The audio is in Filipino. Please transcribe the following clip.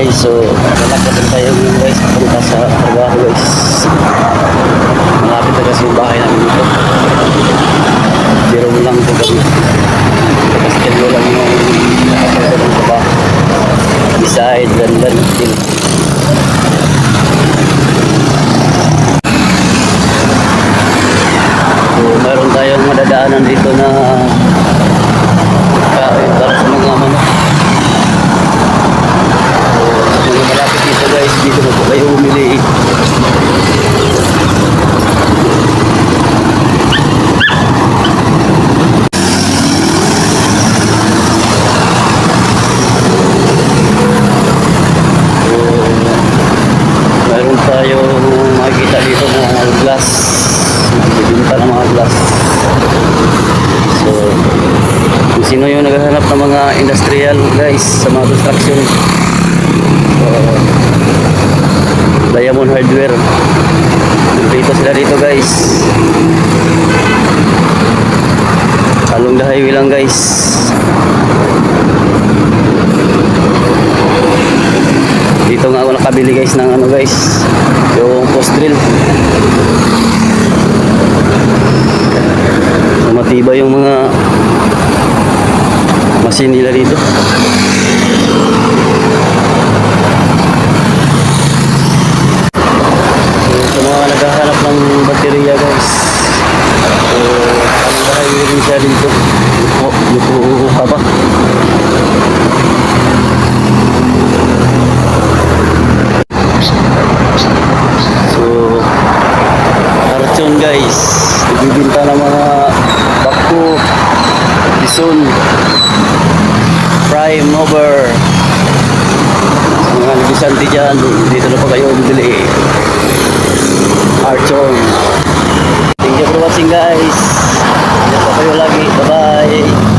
guys, so lalakad din tayo ngayon guys papunta sa trabaho guys. Malapit na kasi yung bahay namin dito. Zero lang ito kami. Kasi kaya lang yung nakapagod ng trabaho. Beside London still. So mayroon tayong madadaanan dito na kain para sa mga manok. So malapit dito guys, dito na po kayo umili. Mayroon tayong makikita dito ng mga glass. Bibinta ng mga glass. So kung sino yung naghahanap ng mga industrial guys sa mga construction, Diamond Hardware, dito sila dito guys. Along the highway lang guys. Dito nga ako nakabili guys ng ano guys, yung post drill. So, matibay yung mga machine nila dito. So, sa mga naghahanap ng baterya guys, so ang bahay rin siya dito. Yuko ka ba? So karton guys, ibibinta ng mga bako, bison, prime over. Sa mga negosyante dyan, dito na pa kayo bibili. Archon. Thank you for watching guys. Ingat pa kayo lagi. Bye bye.